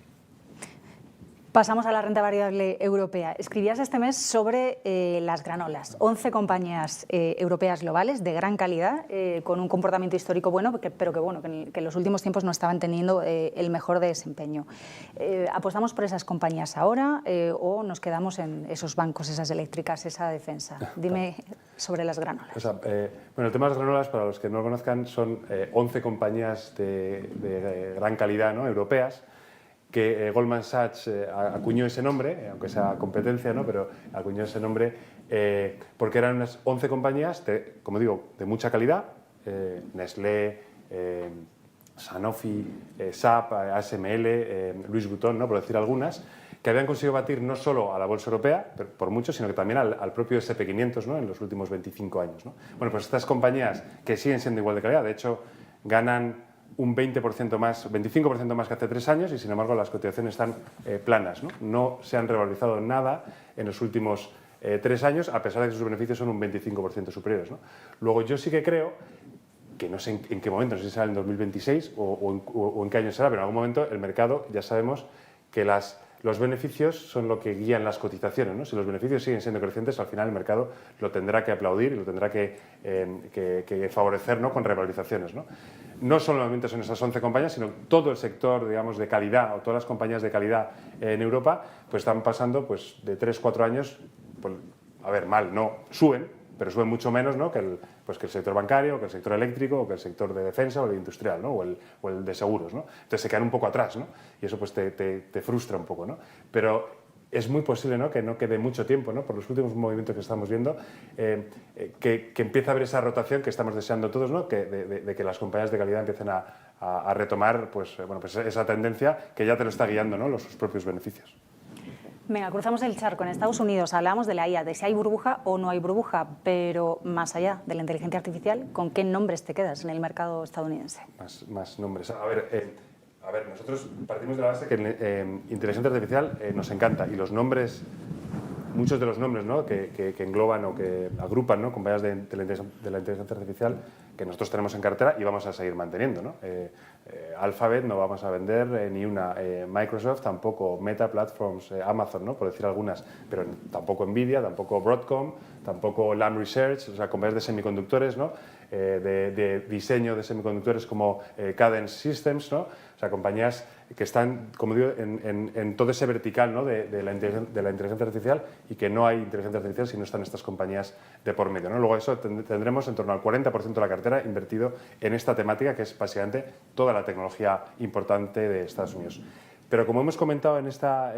Pasamos a la renta variable europea. Escribías este mes sobre las granolas. 11 compañías europeas globales de gran calidad, con un comportamiento histórico bueno, pero que en los últimos tiempos no estaban teniendo el mejor desempeño. ¿Apostamos por esas compañías ahora o nos quedamos en esos bancos, esas eléctricas, esa defensa? Dime sobre las granolas. O sea, bueno, el tema de las granolas, para los que no lo conozcan, son 11 compañías de gran calidad, ¿no?, europeas, que Goldman Sachs acuñó ese nombre, aunque sea competencia, ¿no?, pero acuñó ese nombre porque eran unas 11 compañías, como digo, de mucha calidad, Nestlé, Sanofi, SAP, ASML, Louis Vuitton, ¿no?, por decir algunas, que habían conseguido batir no solo a la bolsa europea, por mucho, sino que también al propio S&P 500, ¿no?, en los últimos 25 años, ¿no? Bueno, pues estas compañías que siguen siendo igual de calidad, de hecho, ganan un 20% más, 25% más que hace 3 años y, sin embargo, las cotizaciones están planas, ¿no? No se han revalorizado nada en los últimos 3 años, a pesar de que sus beneficios son un 25% superiores, ¿no? Luego, yo sí que creo que no sé en qué momento, no sé si será en 2026 o en qué año será, pero en algún momento el mercado, ya sabemos que los beneficios son lo que guían las cotizaciones, ¿no? Si los beneficios siguen siendo crecientes, al final el mercado lo tendrá que aplaudir y lo tendrá que favorecer, ¿no?, con revalorizaciones, ¿no? No solamente son esas 11 compañías, sino todo el sector, digamos, de calidad, o todas las compañías de calidad en Europa, pues están pasando pues, de 3-4 años, pues, a ver, mal, no, suben, pero suben mucho menos, ¿no?, que el sector bancario, que el sector eléctrico, o que el sector de defensa o el industrial, ¿no?, o el de seguros, ¿no? Entonces se quedan un poco atrás, ¿no? Y eso pues te frustra un poco, ¿no? Pero es muy posible, ¿no?, que no quede mucho tiempo, ¿no?, por los últimos movimientos que estamos viendo, que empiece a haber esa rotación que estamos deseando todos, ¿no?, de que las compañías de calidad empiecen a retomar pues esa tendencia que ya te lo está guiando, ¿no?, sus propios beneficios. Venga, cruzamos el charco. En Estados Unidos hablamos de la IA, de si hay burbuja o no hay burbuja, pero más allá de la inteligencia artificial, ¿con qué nombres te quedas en el mercado estadounidense? Más nombres. A ver, nosotros partimos de la base que inteligencia artificial nos encanta y los nombres, muchos de los nombres, ¿no?, que engloban o que agrupan, ¿no?, compañías de la inteligencia artificial que nosotros tenemos en cartera y vamos a seguir manteniendo, ¿no? Alphabet no vamos a vender ni una, Microsoft tampoco, Meta Platforms, Amazon, ¿no?, por decir algunas, pero tampoco Nvidia, tampoco Broadcom, tampoco Lam Research, o sea, compañías de semiconductores, ¿no?, de diseño de semiconductores como Cadence Systems, ¿no?, o sea, compañías que están, como digo, en todo ese vertical, ¿no?, de la inteligencia artificial, y que no hay inteligencia artificial si no están estas compañías de por medio, ¿no? Luego eso tendremos en torno al 40% de la cartera invertido en esta temática, que es básicamente toda la tecnología importante de Estados Unidos. Pero como hemos comentado en esta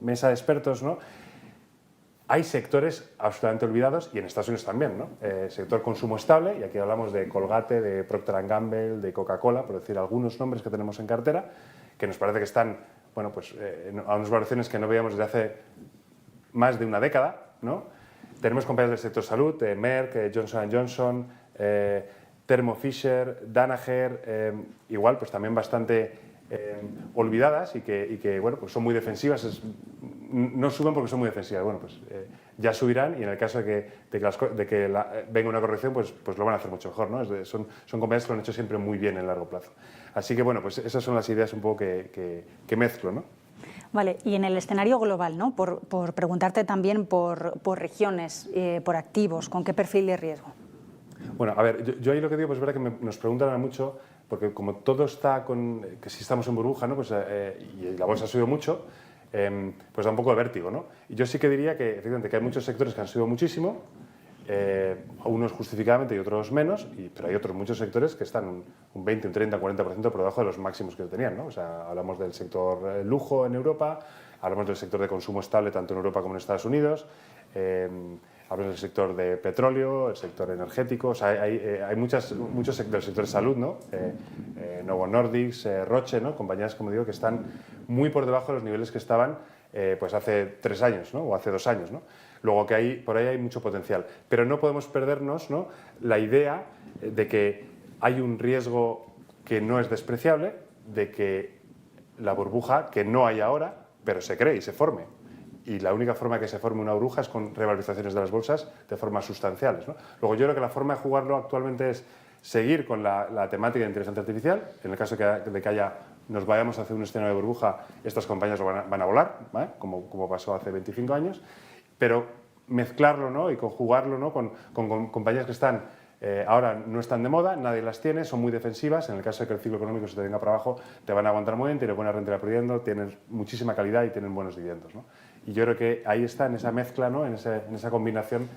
mesa de expertos, ¿no?, hay sectores absolutamente olvidados, y en Estados Unidos también, ¿no? Sector consumo estable, y aquí hablamos de Colgate, de Procter & Gamble, de Coca-Cola, por decir algunos nombres que tenemos en cartera, que nos parece que están, bueno, pues, a unas valoraciones que no veíamos desde hace más de una década, ¿no? Tenemos compañías del sector salud, Merck, Johnson & Johnson, Thermo Fisher, Danaher, igual pues también bastante olvidadas y que bueno, pues son muy defensivas, no suben porque son muy defensivas. Bueno, pues ya subirán y en el caso de que venga una corrección, pues lo van a hacer mucho mejor, ¿no? Son compañías que lo han hecho siempre muy bien en el largo plazo. Así que bueno, pues esas son las ideas un poco que mezclo, ¿no? Vale, y en el escenario global, ¿no? Por preguntarte también por regiones, por activos, ¿con qué perfil de riesgo? Bueno, a ver, yo ahí lo que digo, pues es verdad que nos preguntan mucho, porque como todo está que si estamos en burbuja, ¿no? Pues, y la bolsa ha subido mucho, pues da un poco de vértigo, ¿no? Y yo sí que diría que, efectivamente, que hay muchos sectores que han subido muchísimo, unos justificadamente y otros menos, pero hay otros muchos sectores que están un 20, un 30, un 40% por debajo de los máximos que tenían, ¿no? O sea, hablamos del sector lujo en Europa, hablamos del sector de consumo estable tanto en Europa como en Estados Unidos, hablamos del sector de petróleo, el sector energético, o sea, hay muchos sectores, el sector de salud, ¿no? Novo Nordisk, Roche, ¿no? Compañías, como digo, que están muy por debajo de los niveles que estaban pues hace 3 años, ¿no? O hace 2 años, ¿no? Luego que por ahí hay mucho potencial, pero no podemos perdernos, ¿no? La idea de que hay un riesgo que no es despreciable, de que la burbuja, que no hay ahora, pero se cree y se forme. Y la única forma que se forme una burbuja es con revalorizaciones de las bolsas de formas sustanciales, ¿no? Luego yo creo que la forma de jugarlo actualmente es seguir con la temática de inteligencia artificial. En el caso de que nos vayamos a hacer un escenario de burbuja, estas compañías van a volar, ¿vale? Como pasó hace 25 años, pero mezclarlo, ¿no? Y conjugarlo, ¿no? con compañías que están ahora no están de moda, nadie las tiene, son muy defensivas. En el caso de que el ciclo económico se te venga para abajo, te van a aguantar muy bien, tienen buena rentabilidad por dividendo, tienen muchísima calidad y tienen buenos dividendos, ¿no? Y yo creo que ahí está, en esa mezcla, ¿no? en esa combinación,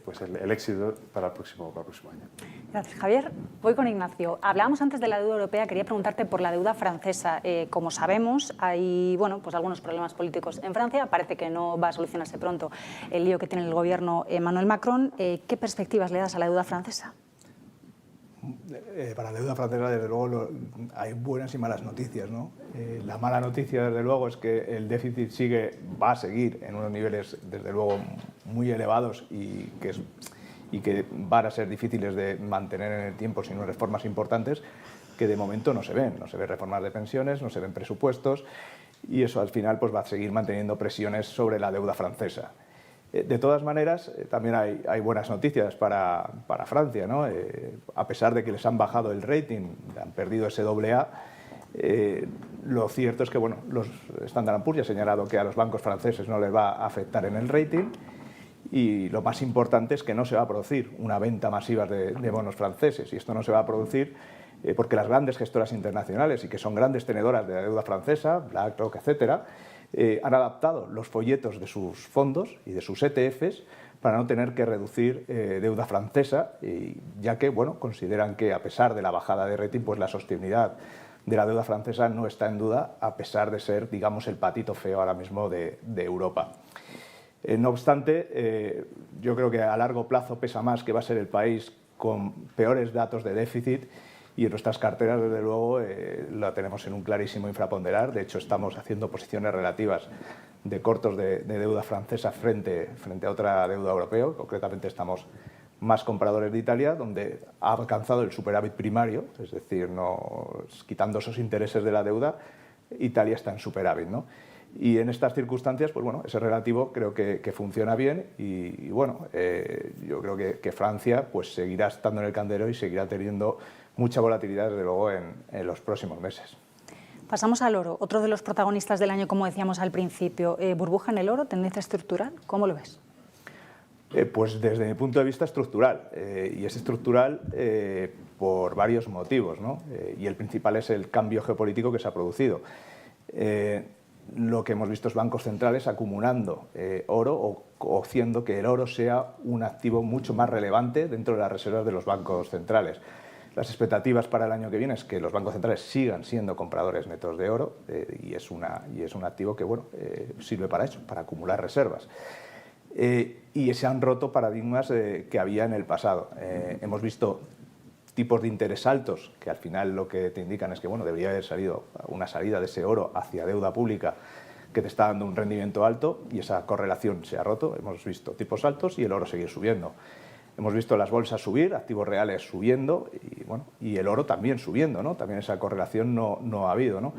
pues el éxito para el próximo año. Gracias, Javier. Voy con Ignacio. Hablábamos antes de la deuda europea, quería preguntarte por la deuda francesa. Como sabemos, hay pues algunos problemas políticos en Francia, parece que no va a solucionarse pronto el lío que tiene el gobierno Emmanuel Macron. ¿Qué perspectivas le das a la deuda francesa? Para la deuda francesa, desde luego, hay buenas y malas noticias, ¿no? La mala noticia, desde luego, es que el déficit va a seguir en unos niveles, desde luego, muy elevados y que van a ser difíciles de mantener en el tiempo sin unas reformas importantes que de momento no se ven. No se ven reformas de pensiones, no se ven presupuestos y eso al final pues, va a seguir manteniendo presiones sobre la deuda francesa. De todas maneras, también hay buenas noticias para Francia, ¿no? A pesar de que les han bajado el rating, han perdido ese AA, lo cierto es que bueno, los Standard & Poor's ya ha señalado que a los bancos franceses no les va a afectar en el rating y lo más importante es que no se va a producir una venta masiva de bonos franceses y esto no se va a producir porque las grandes gestoras internacionales y que son grandes tenedoras de la deuda francesa, BlackRock, etcétera, han adaptado los folletos de sus fondos y de sus ETFs para no tener que reducir deuda francesa, ya que bueno, consideran que a pesar de la bajada de rating, pues la sostenibilidad de la deuda francesa no está en duda, a pesar de ser, digamos, el patito feo ahora mismo de Europa. No obstante, yo creo que a largo plazo pesa más que va a ser el país con peores datos de déficit y en nuestras carteras, desde luego, la tenemos en un clarísimo infraponderar. De hecho, estamos haciendo posiciones relativas de cortos de deuda francesa frente a otra deuda europea. Concretamente, estamos más compradores de Italia, donde ha alcanzado el superávit primario, es decir, quitando esos intereses de la deuda, Italia está en superávit, ¿no? Y en estas circunstancias, pues bueno, ese relativo creo que funciona bien y bueno, yo creo que Francia pues seguirá estando en el candelero y seguirá teniendo mucha volatilidad, desde luego, en los próximos meses. Pasamos al oro, otro de los protagonistas del año, como decíamos al principio. ¿Burbuja en el oro, tendencia estructural? ¿Cómo lo ves? Pues desde mi punto de vista estructural, y es estructural por varios motivos, ¿no? Y el principal es el cambio geopolítico que se ha producido. Lo que hemos visto es bancos centrales acumulando oro o haciendo que el oro sea un activo mucho más relevante dentro de las reservas de los bancos centrales. Las expectativas para el año que viene es que los bancos centrales sigan siendo compradores netos de oro y es un activo que bueno, sirve para eso, para acumular reservas. Y se han roto paradigmas que había en el pasado. Hemos visto tipos de interés altos que al final lo que te indican es que bueno, debería haber salido una salida de ese oro hacia deuda pública que te está dando un rendimiento alto y esa correlación se ha roto. Hemos visto tipos altos y el oro seguir subiendo. Hemos visto las bolsas subir, activos reales subiendo y, bueno, y el oro también subiendo, ¿no? También esa correlación no ha habido, ¿no?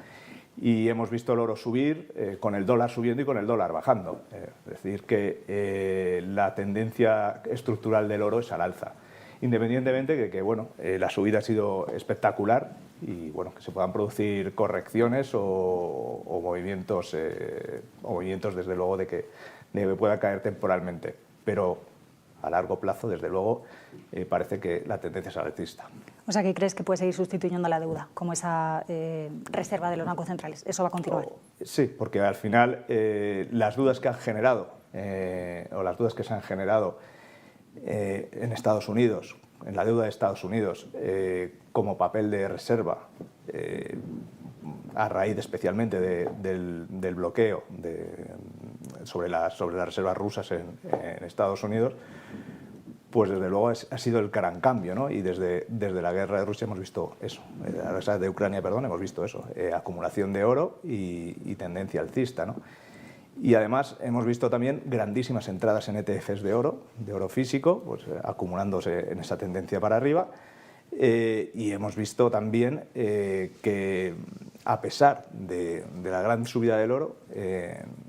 Y hemos visto el oro subir con el dólar subiendo y con el dólar bajando. Es decir, que la tendencia estructural del oro es al alza. Independientemente de que bueno, la subida ha sido espectacular y bueno, que se puedan producir correcciones o movimientos, desde luego, de que pueda caer temporalmente. Pero a largo plazo, desde luego, parece que la tendencia es alcista. O sea, ¿qué crees que puede seguir sustituyendo la deuda como esa reserva de los bancos centrales? ¿Eso va a continuar? Sí, porque al final las dudas que han generado o las dudas que se han generado en Estados Unidos, en la deuda de Estados Unidos, como papel de reserva, a raíz especialmente del bloqueo sobre las reservas rusas en Estados Unidos, pues desde luego ha sido el gran cambio, ¿no? Y desde la guerra de Rusia hemos visto eso, de Ucrania, perdón, hemos visto eso, acumulación de oro y tendencia alcista, ¿no? Y además hemos visto también grandísimas entradas en ETFs de oro físico, pues acumulándose en esa tendencia para arriba. Y hemos visto también que, a pesar de la gran subida del oro,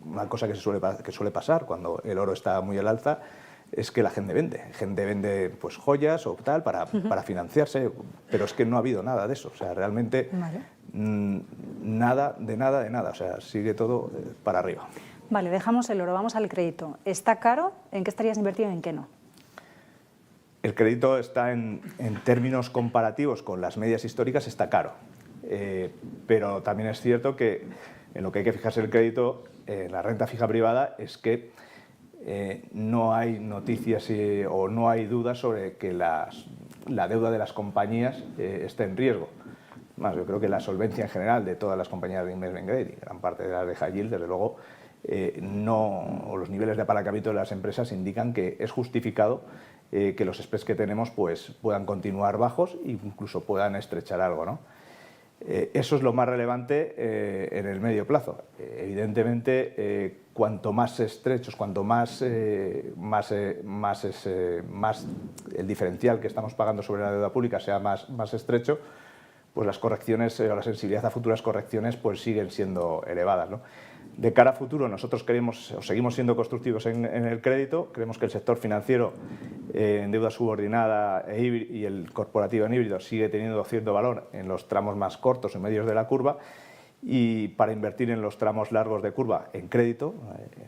una cosa que suele pasar cuando el oro está muy al alza es que la gente vende pues joyas o tal para financiarse, pero es que no ha habido nada de eso, o sea, realmente nada, o sea, sigue todo para arriba. Vale, dejamos el oro, vamos al crédito. ¿Está caro? ¿En qué estarías invertido y en qué no? El crédito está en términos comparativos con las medias históricas, está caro. Pero también es cierto que en lo que hay que fijarse el crédito, en la renta fija privada, es que no hay noticias o no hay dudas sobre que la deuda de las compañías esté en riesgo. Más, yo creo que la solvencia en general de todas las compañías de investment grade y gran parte de las de high yield, desde luego, los niveles de apalancamiento de las empresas indican que es justificado que los spreads que tenemos pues, puedan continuar bajos e incluso puedan estrechar algo, ¿no? Eso es lo más relevante en el medio plazo. Evidentemente, cuanto más estrechos, cuanto más el diferencial que estamos pagando sobre la deuda pública sea más estrecho, pues las correcciones o la sensibilidad a futuras correcciones pues siguen siendo elevadas, ¿no? De cara a futuro, nosotros creemos o seguimos siendo constructivos en el crédito. Creemos que el sector financiero en deuda subordinada y el corporativo en híbrido sigue teniendo cierto valor en los tramos más cortos y medios de la curva, y para invertir en los tramos largos de curva en crédito,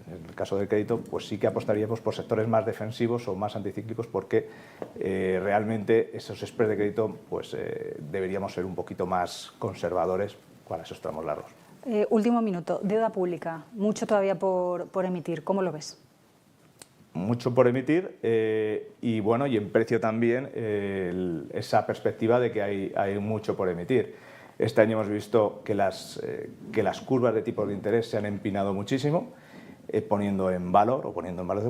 en el caso del crédito, pues sí que apostaríamos por sectores más defensivos o más anticíclicos, porque realmente esos spreads de crédito pues deberíamos ser un poquito más conservadores para esos tramos largos. Último minuto, deuda pública, mucho todavía por emitir, ¿cómo lo ves? Mucho por emitir y bueno, y en precio también esa perspectiva de que hay mucho por emitir. Este año hemos visto que las curvas de tipos de interés se han empinado muchísimo, poniendo en valor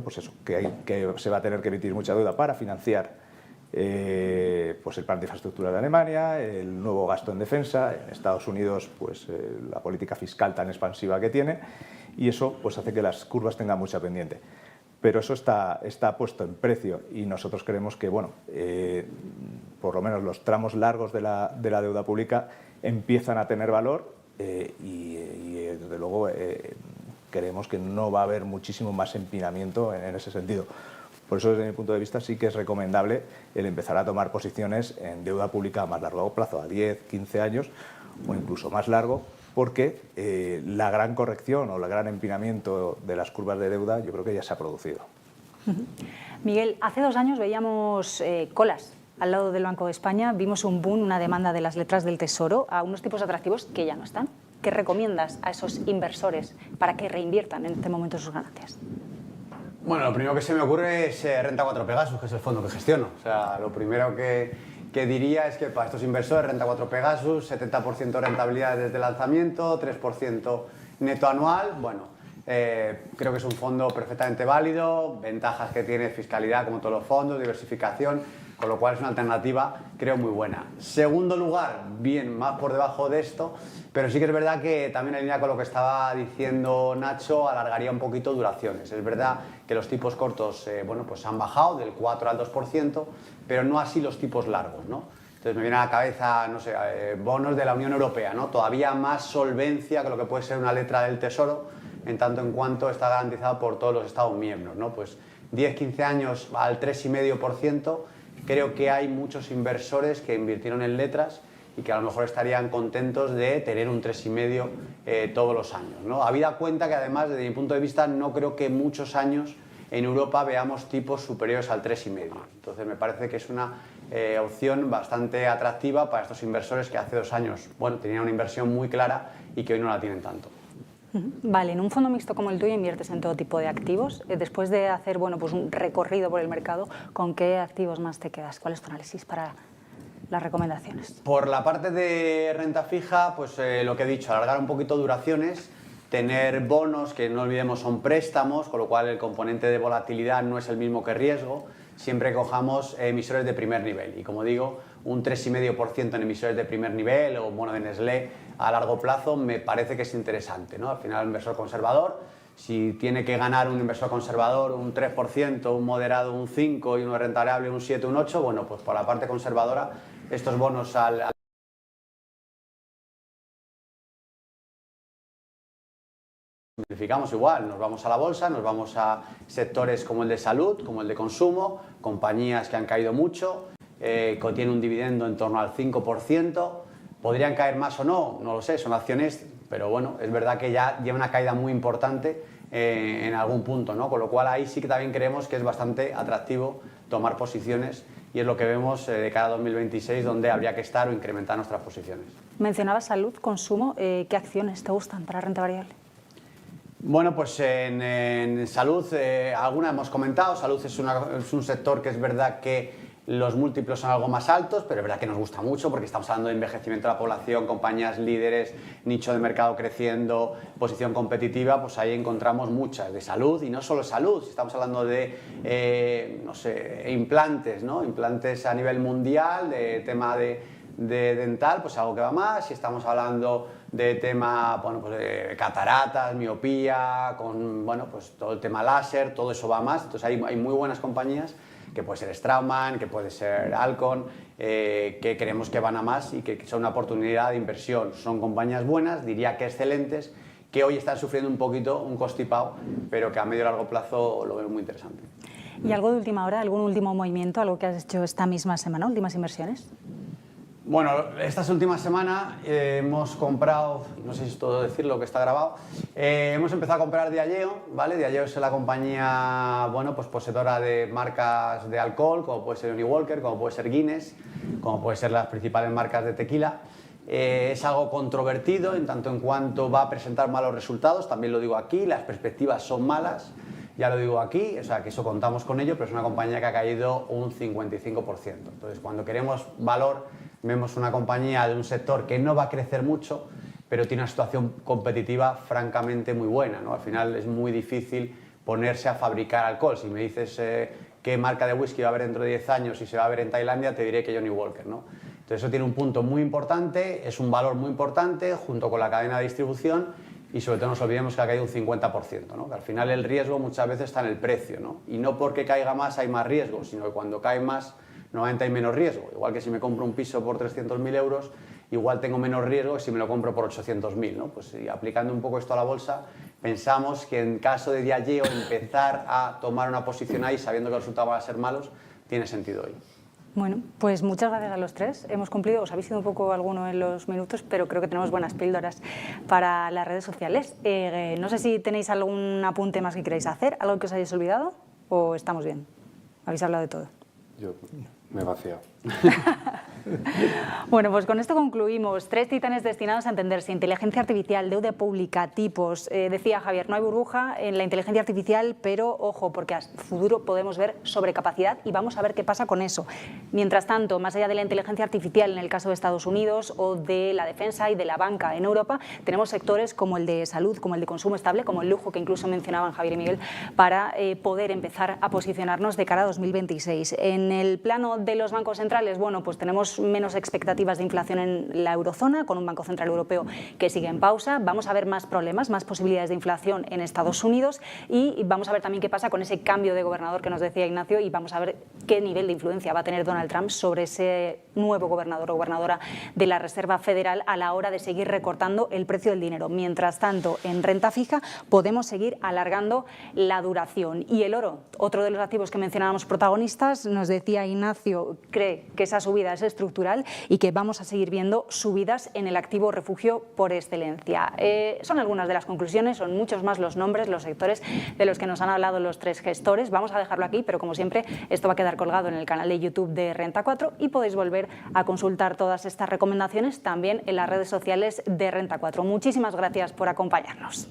pues eso, que se va a tener que emitir mucha deuda para financiar pues el plan de infraestructura de Alemania, el nuevo gasto en defensa, en Estados Unidos pues la política fiscal tan expansiva que tiene, y eso pues hace que las curvas tengan mucha pendiente. Pero eso está puesto en precio, y nosotros creemos que bueno, por lo menos los tramos largos de la deuda pública empiezan a tener valor y desde luego creemos que no va a haber muchísimo más empinamiento en ese sentido. Por eso, desde mi punto de vista, sí que es recomendable el empezar a tomar posiciones en deuda pública a más largo plazo, a 10, 15 años o incluso más largo, porque la gran corrección o el gran empinamiento de las curvas de deuda yo creo que ya se ha producido. Miguel, hace 2 años veíamos colas al lado del Banco de España, vimos un boom, una demanda de las letras del Tesoro a unos tipos atractivos que ya no están. ¿Qué recomiendas a esos inversores para que reinviertan en este momento sus ganancias? Bueno, lo primero que se me ocurre es Renta 4 Pegasus, que es el fondo que gestiono. O sea, lo primero que diría es que para estos inversores, Renta 4 Pegasus, 70% rentabilidad desde el lanzamiento, 3% neto anual. Bueno, creo que es un fondo perfectamente válido, ventajas que tiene fiscalidad como todos los fondos, diversificación, con lo cual es una alternativa, creo, muy buena. Segundo lugar, bien, más por debajo de esto, pero sí que es verdad que también en línea con lo que estaba diciendo Nacho, alargaría un poquito duraciones. Es verdad que los tipos cortos, bueno, pues han bajado del 4 al 2%, pero no así los tipos largos, ¿no? Entonces me viene a la cabeza, no sé, bonos de la Unión Europea, ¿no? Todavía más solvencia que lo que puede ser una letra del Tesoro, en tanto en cuanto está garantizado por todos los Estados miembros, ¿no? Pues 10-15 años al 3,5%, creo que hay muchos inversores que invirtieron en letras y que a lo mejor estarían contentos de tener un 3,5 todos los años, ¿no? Habida cuenta que además, desde mi punto de vista, no creo que muchos años en Europa veamos tipos superiores al 3,5. Entonces me parece que es una opción bastante atractiva para estos inversores que hace 2 años, bueno, tenían una inversión muy clara y que hoy no la tienen tanto. Vale, en un fondo mixto como el tuyo inviertes en todo tipo de activos. Después de hacer, bueno, pues un recorrido por el mercado, ¿con qué activos más te quedas? ¿Cuál es tu análisis para las recomendaciones? Por la parte de renta fija, pues lo que he dicho, alargar un poquito duraciones, tener bonos que no olvidemos son préstamos, con lo cual el componente de volatilidad no es el mismo que riesgo, siempre cojamos emisores de primer nivel. Y como digo, un 3,5% en emisores de primer nivel o bono de Nestlé a largo plazo me parece que es interesante, ¿no? Al final, el inversor conservador, si tiene que ganar un inversor conservador un 3%, un moderado un 5% y uno rentable un 7, un 8%, bueno, pues por la parte conservadora, estos bonos simplificamos igual, nos vamos a la bolsa, nos vamos a sectores como el de salud, como el de consumo, compañías que han caído mucho, que tienen un dividendo en torno al 5%, podrían caer más o no, no lo sé, son acciones, pero bueno, es verdad que ya lleva una caída muy importante en algún punto, ¿no? Con lo cual ahí sí que también creemos que es bastante atractivo tomar posiciones y es lo que vemos de cara a 2026, donde habría que estar o incrementar nuestras posiciones. Mencionabas salud, consumo, ¿qué acciones te gustan para renta variable? Bueno, pues en salud, alguna hemos comentado, salud es un sector que es verdad que los múltiplos son algo más altos, pero es verdad que nos gusta mucho porque estamos hablando de envejecimiento de la población, compañías líderes, nicho de mercado creciendo, posición competitiva, pues ahí encontramos muchas de salud y no solo salud, si estamos hablando de, no sé, implantes, ¿no? Implantes a nivel mundial, de tema de dental, pues algo que va más. Si estamos hablando de tema, bueno, pues de cataratas, miopía, con, bueno, pues todo el tema láser, todo eso va más. Entonces hay muy buenas compañías, que puede ser Straumann, que puede ser Alcon, que creemos que van a más y que son una oportunidad de inversión. Son compañías buenas, diría que excelentes, que hoy están sufriendo un poquito un constipado, pero que a medio y largo plazo lo veo muy interesante. ¿Y algo de última hora, algún último movimiento, algo que has hecho esta misma semana, últimas inversiones? Bueno, estas últimas semanas hemos comprado, no sé si es todo decirlo que está grabado, hemos empezado a comprar Diageo, ¿vale? Diageo es la compañía, bueno, pues poseedora de marcas de alcohol, como puede ser Johnnie Walker, como puede ser Guinness, como puede ser las principales marcas de tequila. Es algo controvertido en tanto en cuanto va a presentar malos resultados, también lo digo aquí, las perspectivas son malas, ya lo digo aquí, o sea que eso contamos con ello, pero es una compañía que ha caído un 55%. Entonces, cuando queremos valor, vemos una compañía de un sector que no va a crecer mucho, pero tiene una situación competitiva francamente muy buena, ¿no? Al final es muy difícil ponerse a fabricar alcohol. Si me dices qué marca de whisky va a haber dentro de 10 años y se va a ver en Tailandia, te diré que Johnnie Walker, ¿no? Entonces eso tiene un punto muy importante, es un valor muy importante junto con la cadena de distribución y sobre todo no nos olvidemos que ha caído un 50%, ¿no? Que al final el riesgo muchas veces está en el precio, ¿no? Y no porque caiga más hay más riesgo, sino que cuando cae más normalmente hay menos riesgo. Igual que si me compro un piso por 300.000 euros, igual tengo menos riesgo que si me lo compro por 800.000, ¿no? Pues y aplicando un poco esto a la bolsa, pensamos que en caso de Diageo empezar a tomar una posición ahí sabiendo que los resultados van a ser malos, tiene sentido hoy. Bueno, pues muchas gracias a los tres. Hemos cumplido, os habéis ido un poco alguno en los minutos, pero creo que tenemos buenas píldoras para las redes sociales. No sé si tenéis algún apunte más que queráis hacer, algo que os hayáis olvidado, o estamos bien. Habéis hablado de todo. Yo me he vaciado. Bueno, pues con esto concluimos. 3 titanes destinados a entenderse: inteligencia artificial, deuda pública, tipos. Decía Javier, no hay burbuja en la inteligencia artificial, pero ojo, porque a futuro podemos ver sobrecapacidad y vamos a ver qué pasa con eso. Mientras tanto, más allá de la inteligencia artificial en el caso de Estados Unidos o de la defensa y de la banca en Europa, tenemos sectores como el de salud, como el de consumo estable, como el lujo que incluso mencionaban Javier y Miguel, para poder empezar a posicionarnos de cara a 2026. En el plano de los bancos centrales, bueno, pues tenemos menos expectativas de inflación en la eurozona, con un Banco Central Europeo que sigue en pausa. Vamos a ver más problemas, más posibilidades de inflación en Estados Unidos y vamos a ver también qué pasa con ese cambio de gobernador que nos decía Ignacio y vamos a ver qué nivel de influencia va a tener Donald Trump sobre ese nuevo gobernador o gobernadora de la Reserva Federal a la hora de seguir recortando el precio del dinero. Mientras tanto, en renta fija podemos seguir alargando la duración. Y el oro, otro de los activos que mencionábamos protagonistas, nos decía Ignacio, cree que esa subida es estructural y que vamos a seguir viendo subidas en el activo refugio por excelencia. Son algunas de las conclusiones, son muchos más los nombres, los sectores de los que nos han hablado los 3 gestores. Vamos a dejarlo aquí, pero como siempre, esto va a quedar colgado en el canal de YouTube de Renta 4 y podéis volver a consultar todas estas recomendaciones también en las redes sociales de Renta 4. Muchísimas gracias por acompañarnos.